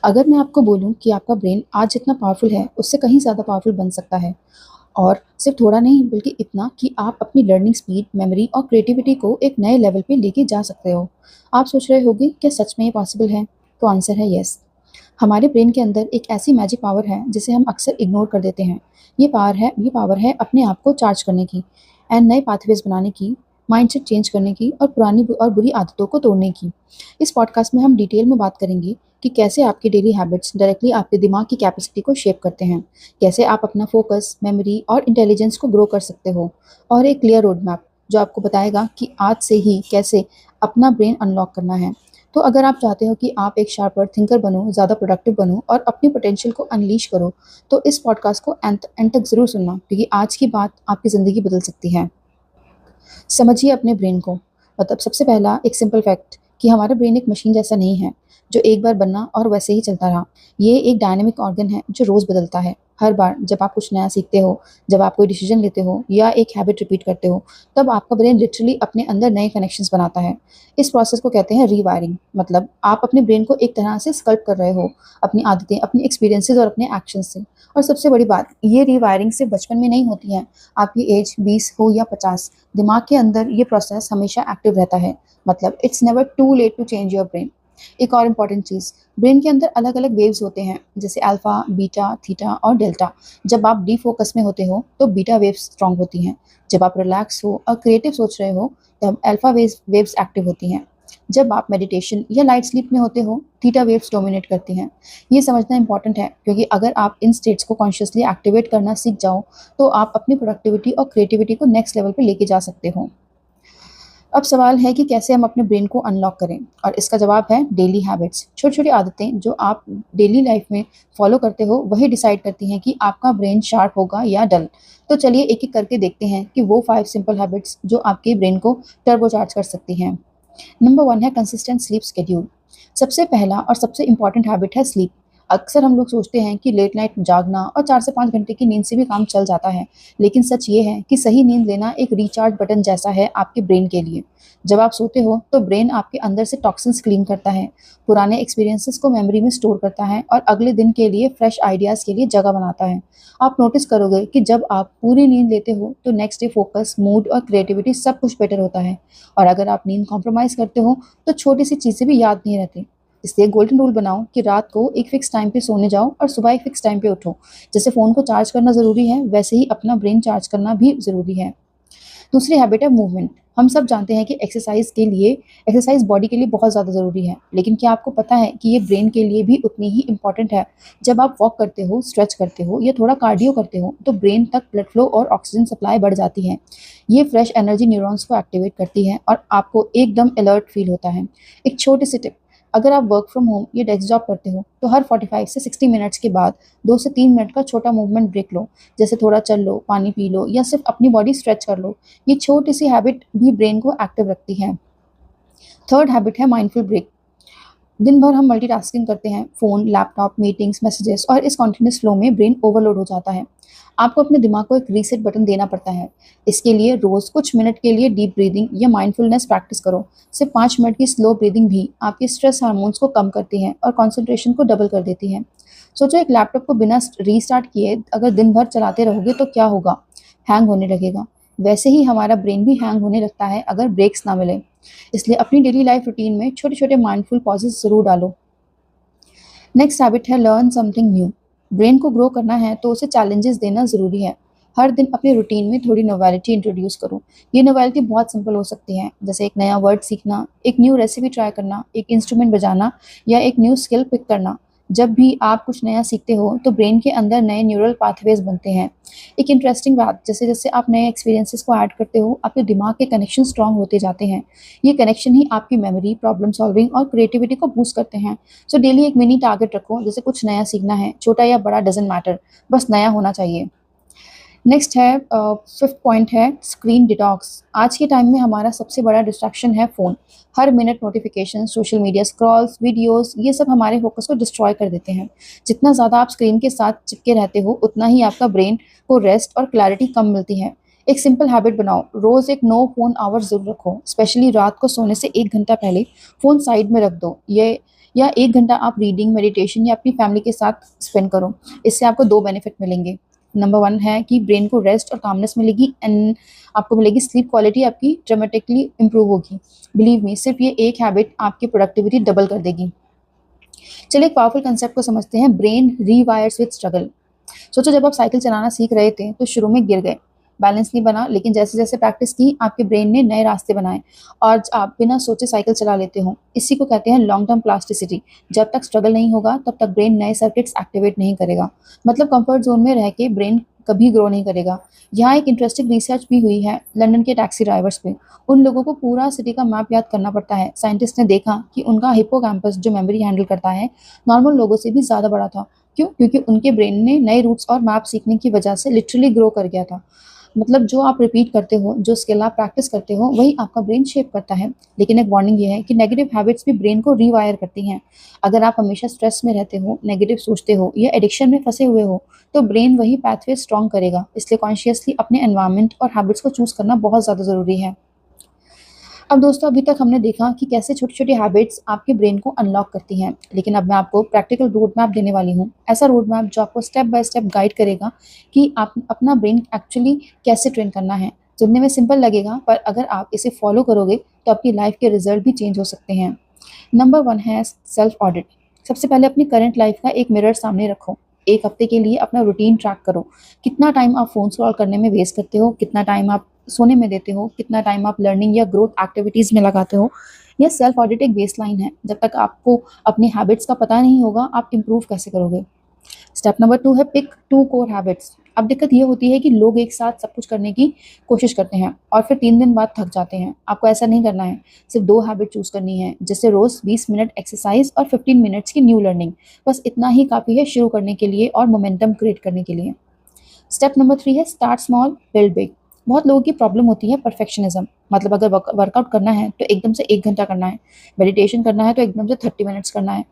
अगर मैं आपको बोलूँ कि आपका ब्रेन आज जितना पावरफुल है, उससे कहीं ज़्यादा पावरफुल बन सकता है और सिर्फ थोड़ा नहीं बल्कि इतना कि आप अपनी लर्निंग स्पीड, मेमोरी और क्रिएटिविटी को एक नए लेवल पे लेके जा सकते हो। आप सोच रहे होंगे क्या सच में ये पॉसिबल है? तो आंसर है यस। हमारे ब्रेन के अंदर एक ऐसी मैजिक पावर है जिसे हम अक्सर इग्नोर कर देते हैं। ये पावर है अपने आप को चार्ज करने की एंड नए पाथवेज बनाने की, माइंडसेट चेंज करने की और पुरानी और बुरी आदतों को तोड़ने की। इस पॉडकास्ट में हम डिटेल में बात करेंगे कि कैसे आपके डेली हैबिट्स डायरेक्टली आपके दिमाग की कैपेसिटी को शेप करते हैं, कैसे आप अपना फोकस, मेमोरी और इंटेलिजेंस को ग्रो कर सकते हो और एक क्लियर रोड मैप जो आपको बताएगा कि आज से ही कैसे अपना ब्रेन अनलॉक करना है। तो अगर आप चाहते हो कि आप एक शार्पर थिंकर बनो, ज़्यादा प्रोडक्टिव बनो और अपनी पोटेंशियल को अनलीश करो, तो इस पॉडकास्ट को एंड एंड तक ज़रूर सुनना क्योंकि आज की बात आपकी ज़िंदगी बदल सकती है। समझिए अपने ब्रेन को। मतलब सबसे पहला एक सिंपल फैक्ट कि हमारा ब्रेन एक मशीन जैसा नहीं है जो एक बार बनना और वैसे ही चलता रहा। ये एक डायनेमिक ऑर्गन है जो रोज़ बदलता है। हर बार जब आप कुछ नया सीखते हो, जब आप कोई डिसीजन लेते हो या एक हैबिट रिपीट करते हो, तब आपका ब्रेन लिटरली अपने अंदर नए कनेक्शंस बनाता है। इस प्रोसेस को कहते हैं रीवायरिंग। मतलब आप अपने ब्रेन को एक तरह से स्कल्प कर रहे हो, अपनी आदतें, अपनी एक्सपीरियंसेस और अपने एक्शंस से। और सबसे बड़ी बात, ये रीवायरिंग सिर्फ बचपन में नहीं होती है। आपकी एज 20 हो या 50, दिमाग के अंदर ये प्रोसेस हमेशा एक्टिव रहता है। मतलब it's never too late to change your brain. एक और इम्पॉर्टेंट चीज़, ब्रेन के अंदर अलग अलग वेव्स होते हैं जैसे अल्फा, बीटा, थीटा और डेल्टा। जब आप डी फोकस में होते हो तो बीटा वेव्स स्ट्रांग होती हैं। जब आप रिलैक्स हो और क्रिएटिव सोच रहे हो तब अल्फा वेव्स एक्टिव होती हैं। जब आप मेडिटेशन या लाइट स्लीप में होते हो, थीटा वेव्स डोमिनेट करती हैं। ये समझना इंपॉर्टेंट है क्योंकि अगर आप इन स्टेट्स को कॉन्शियसली एक्टिवेट करना सीख जाओ तो आप अपनी प्रोडक्टिविटी और क्रिएटिविटी को नेक्स्ट लेवल पे लेके जा सकते हो। अब सवाल है कि कैसे हम अपने ब्रेन को अनलॉक करें, और इसका जवाब है डेली हैबिट्स। छोटी-छोटी आदतें जो आप डेली लाइफ में फॉलो करते हो, वही डिसाइड करती हैं कि आपका ब्रेन शार्प होगा या डल। तो चलिए एक-एक करके देखते हैं कि वो 5 सिंपल हैबिट्स जो आपके ब्रेन को टर्बोचार्ज कर सकती हैं। नंबर 1 है कंसिस्टेंट स्लीप शेड्यूल। सबसे पहला और सबसे इम्पोर्टेंट हैबिट है स्लीप। अक्सर हम लोग सोचते हैं कि लेट नाइट जागना और 4 से 5 घंटे की नींद से भी काम चल जाता है, लेकिन सच ये है कि सही नींद लेना एक रिचार्ज बटन जैसा है आपके ब्रेन के लिए। जब आप सोते हो तो ब्रेन आपके अंदर से टॉक्सिन्स क्लीन करता है, पुराने एक्सपीरियंसेस को मेमोरी में स्टोर करता है और अगले दिन के लिए फ्रेश आइडियाज़ के लिए जगह बनाता है। आप नोटिस करोगे कि जब आप पूरी नींद लेते हो तो नेक्स्ट डे फोकस, मूड और क्रिएटिविटी सब कुछ बेटर होता है। और अगर आप नींद कॉम्प्रोमाइज़ करते हो तो छोटी सी चीज़ें भी याद नहीं रहती। इसलिए गोल्डन रूल बनाओ कि रात को एक फिक्स टाइम पे सोने जाओ और सुबह एक फिक्स टाइम पे उठो। जैसे फ़ोन को चार्ज करना ज़रूरी है, वैसे ही अपना ब्रेन चार्ज करना भी ज़रूरी है। दूसरी हैबिट है मूवमेंट। हम सब जानते हैं कि एक्सरसाइज बॉडी के लिए बहुत ज़्यादा ज़रूरी है, लेकिन क्या आपको पता है कि ये ब्रेन के लिए भी उतनी ही इम्पॉर्टेंट है? जब आप वॉक करते हो, स्ट्रेच करते हो या थोड़ा कार्डियो करते हो, तो ब्रेन तक ब्लड फ्लो और ऑक्सीजन सप्लाई बढ़ जाती है। ये फ्रेश एनर्जी न्यूरॉन्स को एक्टिवेट करती है और आपको एकदम अलर्ट फील होता है। एक छोटी सी टिप, अगर आप वर्क फ्रॉम होम या डेस्क जॉब करते हो, तो हर 45 से 60 मिनट्स के बाद 2 से 3 मिनट का छोटा मूवमेंट ब्रेक लो। जैसे थोड़ा चल लो, पानी पी लो या सिर्फ अपनी बॉडी स्ट्रेच कर लो। ये छोटी सी हैबिट भी ब्रेन को एक्टिव रखती है। थर्ड हैबिट है माइंडफुल ब्रेक। दिन भर हम मल्टीटास्किंग करते हैं, फ़ोन, लैपटॉप, मीटिंग्स, मैसेजेस, और इस कंटीन्यूअस फ्लो में ब्रेन ओवरलोड हो जाता है। आपको अपने दिमाग को एक रीसेट बटन देना पड़ता है। इसके लिए रोज़ कुछ मिनट के लिए डीप ब्रीदिंग या माइंडफुलनेस प्रैक्टिस करो। सिर्फ 5 मिनट की स्लो ब्रीदिंग भी आपके स्ट्रेस हार्मोन्स को कम करती है और कंसंट्रेशन को डबल कर देती है। सोचो, एक लैपटॉप को बिना रीस्टार्ट किए अगर दिन भर चलाते रहोगे तो क्या होगा? हैंग होने लगेगा। वैसे ही हमारा ब्रेन भी हैंग होने लगता है अगर ब्रेक्स ना मिले। इसलिए अपनी डेली लाइफ रूटीन में छोटे-छोटे माइंडफुल पॉजेज़ ज़रूर डालो। नेक्स्ट हैबिट है लर्न समथिंग न्यू। ब्रेन को ग्रो करना है तो उसे चैलेंजेस देना ज़रूरी है। हर दिन अपने रूटीन में थोड़ी नोवेलिटी इंट्रोड्यूस करो। ये नोवेलिटी बहुत सिंपल हो सकती है, जैसे एक नया वर्ड सीखना, एक न्यू रेसिपी ट्राई करना, एक इंस्ट्रूमेंट बजाना या एक न्यू स्किल पिक करना। जब भी आप कुछ नया सीखते हो तो ब्रेन के अंदर नए न्यूरल पाथवेज बनते हैं। एक इंटरेस्टिंग बात, जैसे जैसे आप नए एक्सपीरियंसेस को ऐड करते हो, आपके दिमाग के कनेक्शन स्ट्रांग होते जाते हैं। ये कनेक्शन ही आपकी मेमोरी, प्रॉब्लम सॉल्विंग और क्रिएटिविटी को बूस्ट करते हैं। सो डेली एक मिनी टारगेट रखो, जैसे कुछ नया सीखना है, छोटा या बड़ा डज़न्ट मैटर, बस नया होना चाहिए। नेक्स्ट है फिफ्थ पॉइंट है स्क्रीन डिटॉक्स। आज के टाइम में हमारा सबसे बड़ा डिस्ट्रैक्शन है फ़ोन। हर minute notification, social media scrolls, videos, ये सब हमारे फोकस को डिस्ट्रॉय कर देते हैं। जितना ज़्यादा आप स्क्रीन के साथ चिपके रहते हो, उतना ही आपका ब्रेन को रेस्ट और क्लैरिटी कम मिलती है। एक सिंपल हैबिट बनाओ, रोज़ एक नो फ़ोन आवर ज़रूर रखो। स्पेशली रात को सोने से 1 घंटा पहले फ़ोन साइड में रख दो। या 1 घंटा आप रीडिंग, मेडिटेशन या अपनी फैमिली के साथ स्पेंड करो। इससे आपको 2 बेनिफिट मिलेंगे। नंबर 1 है कि ब्रेन को रेस्ट और कामनेस मिलेगी एंड आपको मिलेगी स्लीप क्वालिटी आपकी ड्रामेटिकली इंप्रूव होगी। बिलीव मी, सिर्फ ये एक हैबिट आपकी प्रोडक्टिविटी डबल कर देगी। चलिए एक पावरफुल कंसेप्ट को समझते हैं, ब्रेन रीवायर्स विद स्ट्रगल। सोचो जब आप साइकिल चलाना सीख रहे थे तो शुरू में गिर गए, बैलेंस नहीं बना, लेकिन जैसे जैसे प्रैक्टिस की आपके ब्रेन ने नए रास्ते बनाए और आज आप बिना सोचे साइकिल चला लेते हो। इसी को कहते हैं लॉन्ग टर्म प्लास्टिसिटी। जब तक स्ट्रगल नहीं होगा तब तक ब्रेन नए सर्किट्स एक्टिवेट नहीं करेगा। मतलब कंफर्ट जोन में रह के ब्रेन कभी ग्रो नहीं करेगा। यहाँ एक इंटरेस्टिंग रिसर्च भी हुई है लंदन के टैक्सी ड्राइवर्स पे। उन लोगों को पूरा सिटी का मैप याद करना पड़ता है। साइंटिस्ट ने देखा कि उनका हिप्पोकैम्पस जो मेमोरी हैंडल करता है नॉर्मल लोगों से भी ज़्यादा बड़ा था। क्यों? क्योंकि उनके ब्रेन ने नए रूट्स और मैप सीखने की वजह से लिटरली ग्रो कर गया था। मतलब जो आप रिपीट करते हो, जो स्किल आप प्रैक्टिस करते हो, वही आपका ब्रेन शेप करता है। लेकिन एक वार्निंग ये है कि नेगेटिव हैबिट्स भी ब्रेन को रीवायर करती हैं। अगर आप हमेशा स्ट्रेस में रहते हो, नेगेटिव सोचते हो या एडिक्शन में फंसे हुए हो, तो ब्रेन वही पैथवे स्ट्रॉन्ग करेगा। इसलिए कॉन्शियसली अपने एनवायरनमेंट और हैबिट्स को चूज करना बहुत ज़्यादा ज़रूरी है। अब दोस्तों, अभी तक हमने देखा कि कैसे छोटी-छोटी हैबिट्स आपके ब्रेन को अनलॉक करती हैं, लेकिन अब मैं आपको प्रैक्टिकल रोड मैप देने वाली हूँ। ऐसा रोड मैप जो आपको स्टेप बाय स्टेप गाइड करेगा कि आप अपना ब्रेन एक्चुअली कैसे ट्रेन करना है। सुनने में सिंपल लगेगा, पर अगर आप इसे फॉलो करोगे तो आपकी लाइफ के रिजल्ट भी चेंज हो सकते हैं। नंबर 1 है सेल्फ ऑडिट। सबसे पहले अपनी करंट लाइफ का एक मिरर सामने रखो। 1 हफ्ते के लिए अपना रूटीन ट्रैक करो। कितना टाइम आप फ़ोन स्क्रॉल करने में वेस्ट करते हो, कितना टाइम आप सोने में देते हो, कितना टाइम आप लर्निंग या ग्रोथ एक्टिविटीज़ में लगाते हो। यह सेल्फ ऑडिट एक बेसलाइन है। जब तक आपको अपनी हैबिट्स का पता नहीं होगा, आप इम्प्रूव कैसे करोगे। स्टेप नंबर 2 है पिक 2 कोर हैबिट्स। अब दिक्कत ये होती है कि लोग एक साथ सब कुछ करने की कोशिश करते हैं और फिर 3 दिन बाद थक जाते हैं। आपको ऐसा नहीं करना है। सिर्फ 2 हैबिट चूज़ करनी है, जैसे रोज़ 20 मिनट एक्सरसाइज और 15 मिनट्स की न्यू लर्निंग। बस इतना ही काफ़ी है शुरू करने के लिए और मोमेंटम क्रिएट करने के लिए। स्टेप नंबर 3 है स्टार्ट स्मॉल बिल्ड बिग। बहुत लोगों की प्रॉब्लम होती है परफेक्शनिज्म। मतलब अगर वर्कआउट करना है तो एकदम से 1 घंटा करना है, मेडिटेशन करना है तो एकदम से 30 मिनट्स करना है।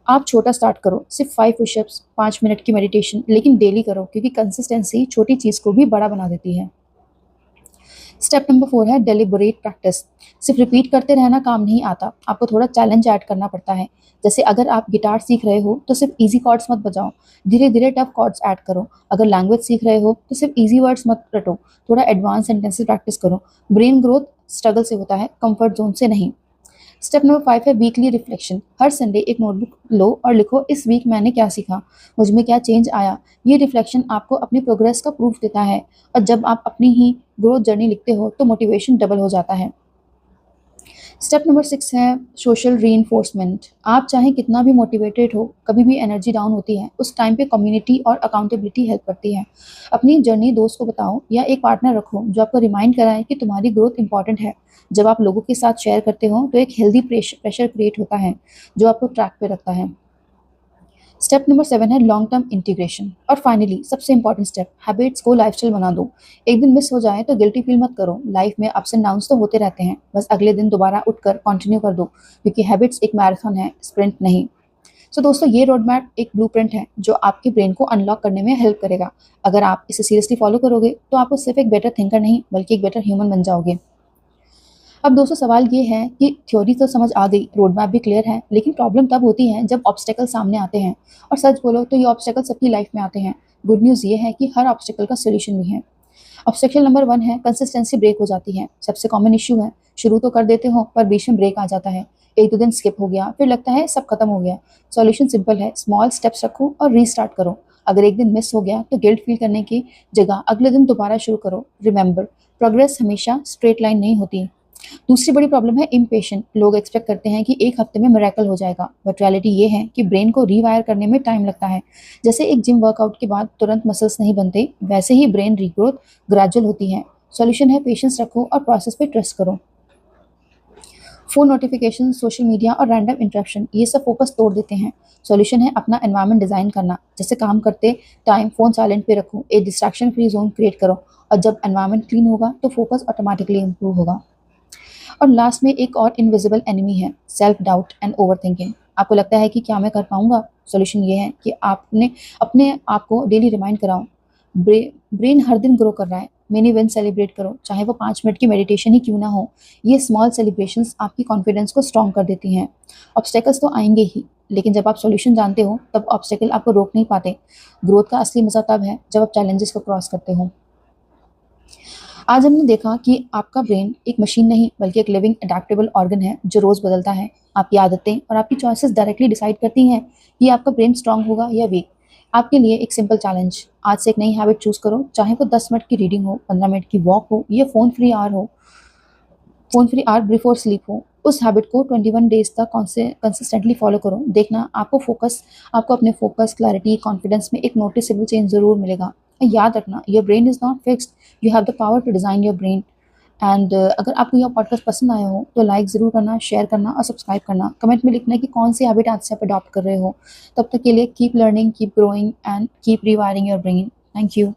आप छोटा स्टार्ट करो, सिर्फ 5 पुशअप्स, 5 मिनट की मेडिटेशन, लेकिन डेली करो, क्योंकि कंसिस्टेंसी छोटी चीज़ को भी बड़ा बना देती है। स्टेप नंबर 4 है डेलिबरेट प्रैक्टिस। सिर्फ रिपीट करते रहना काम नहीं आता, आपको थोड़ा चैलेंज ऐड करना पड़ता है। जैसे अगर आप गिटार सीख रहे हो तो सिर्फ इजी कॉर्ड्स मत बजाओ, धीरे धीरे टफ कॉर्ड्स ऐड करो। अगर लैंग्वेज सीख रहे हो तो सिर्फ इजी वर्ड्स मत रटो, थोड़ा एडवांस सेंटेंसेस प्रैक्टिस करो। ब्रेन ग्रोथ स्ट्रगल से होता है, कंफर्ट जोन से नहीं। स्टेप नंबर 5 है वीकली रिफ्लेक्शन। हर संडे एक नोटबुक लो और लिखो इस वीक मैंने क्या सीखा, मुझ में क्या चेंज आया। ये रिफ्लेक्शन आपको अपनी प्रोग्रेस का प्रूफ देता है और जब आप अपनी ही ग्रोथ जर्नी लिखते हो तो मोटिवेशन डबल हो जाता है। स्टेप नंबर 6 है सोशल रीइंफोर्समेंट। आप चाहे कितना भी मोटिवेटेड हो, कभी भी एनर्जी डाउन होती है, उस टाइम पे कम्युनिटी और अकाउंटेबिलिटी हेल्प करती है। अपनी जर्नी दोस्त को बताओ या एक पार्टनर रखो जो आपको रिमाइंड कराए कि तुम्हारी ग्रोथ इंपॉर्टेंट है। जब आप लोगों के साथ शेयर करते हो तो एक हेल्दी प्रेशर क्रिएट होता है जो आपको ट्रैक पे रखता है। स्टेप नंबर 7 है लॉन्ग टर्म इंटीग्रेशन। और फाइनली सबसे इंपॉर्टेंट स्टेप, हैबिट्स को लाइफस्टाइल बना दो। एक दिन मिस हो जाए तो गिल्टी फील मत करो, लाइफ में अप्स एंड डाउन्स तो होते रहते हैं, बस अगले दिन दोबारा उठकर कंटिन्यू कर दो, क्योंकि हैबिट्स एक मैराथन है, स्प्रिंट नहीं। सो दोस्तों, ये रोड मैप एक ब्लूप्रिंट है जो आपके ब्रेन को अनलॉक करने में हेल्प करेगा। अगर आप इसे सीरियसली फॉलो करोगे तो आपको सिर्फ एक बेटर थिंकर नहीं बल्कि एक बेटर ह्यूमन बन जाओगे। अब दोस्तों, सवाल ये है कि थ्योरी तो समझ आ गई, रोड मैप भी क्लियर है, लेकिन प्रॉब्लम तब होती है जब ऑब्स्टेकल सामने आते हैं। और सच बोलो तो ये ऑब्स्टेकल सबकी लाइफ में आते हैं। गुड न्यूज़ ये है कि हर ऑब्स्टेकल का सोल्यूशन भी है। ऑब्स्टेकल नंबर 1 है कंसिस्टेंसी ब्रेक हो जाती है। सबसे कॉमन इश्यू है, शुरू तो कर देते हो पर बीच में ब्रेक आ जाता है। 1-2 दिन स्किप हो गया, फिर लगता है सब खत्म हो गया। सॉल्यूशन सिंपल है, स्मॉल स्टेप्स रखो और रीस्टार्ट करो। अगर एक दिन मिस हो गया तो गिल्ट फील करने की जगह अगले दिन दोबारा शुरू करो। रिमेंबर, प्रोग्रेस हमेशा स्ट्रेट लाइन नहीं होती। दूसरी बड़ी प्रॉब्लम है इम्पेशेंट। लोग एक्सपेक्ट करते हैं कि 1 हफ्ते में मिरेकल हो जाएगा, बट रियलिटी ये है कि ब्रेन को रीवायर करने में टाइम लगता है। जैसे एक जिम वर्कआउट के बाद तुरंत मसल्स नहीं बनते, वैसे ही ब्रेन रीग्रोथ ग्रेजुअल होती है। सॉल्यूशन है पेशेंस रखो और प्रोसेस पे ट्रस्ट करो। फ़ोन नोटिफिकेशन, सोशल मीडिया और रैंडम इंटरप्शन ये सब फोकस तोड़ देते हैं। सॉल्यूशन है अपना एनवायरनमेंट डिज़ाइन करना। जैसे काम करते टाइम फ़ोन साइलेंट पे रखो, एक डिस्ट्रैक्शन फ्री जोन क्रिएट करो, और जब एनवायरनमेंट क्लीन होगा तो फोकस ऑटोमेटिकली इंप्रूव होगा। और लास्ट में एक और इनविजिबल एनिमी है, सेल्फ डाउट एंड ओवरथिंकिंग। आपको लगता है कि क्या मैं कर पाऊंगा? सॉल्यूशन ये है कि आपने अपने आप को डेली रिमाइंड कराओ, ब्रेन हर दिन ग्रो कर रहा है, मिनी विन सेलिब्रेट करो, चाहे वो 5 मिनट की मेडिटेशन ही क्यों ना हो। ये स्मॉल सेलिब्रेशंस आपकी कॉन्फिडेंस को स्ट्रॉन्ग कर देती हैं। ऑब्स्टेकल्स तो आएंगे ही, लेकिन जब आप सॉल्यूशन जानते हो तब ऑब्स्टेकल आपको रोक नहीं पाते। ग्रोथ का असली मजा तब है जब आप चैलेंजेस को क्रॉस करते हो। आज हमने देखा कि आपका ब्रेन एक मशीन नहीं बल्कि एक लिविंग अडेप्टेबल ऑर्गन है जो रोज बदलता है। आपकी आदतें और आपकी चॉइसेस डायरेक्टली डिसाइड करती हैं कि आपका ब्रेन स्ट्रांग होगा या वीक। आपके लिए एक सिंपल चैलेंज, आज से एक नई हैबिट चूज करो, चाहे वो 10 मिनट की रीडिंग हो, 15 मिनट की वॉक हो या phone free hour before sleep हो। उस हैबिट को 21 डेज तक कंसिस्टेंटली फॉलो करो। देखना आपको अपने फोकस, क्लैरिटी, कॉन्फिडेंस में एक नोटिसेबल चेंज जरूर मिलेगा। याद रखना, your brain is not fixed, you have the power to design your brain. And अगर आपको यह पॉडकास्ट पसंद आया हो तो लाइक ज़रूर करना, शेयर करना और सब्सक्राइब करना। कमेंट में लिखना कि कौन सी हैबिट आज से आप अडॉप्ट कर रहे हो। तब तक के लिए keep learning, keep growing and keep rewiring your brain. Thank you.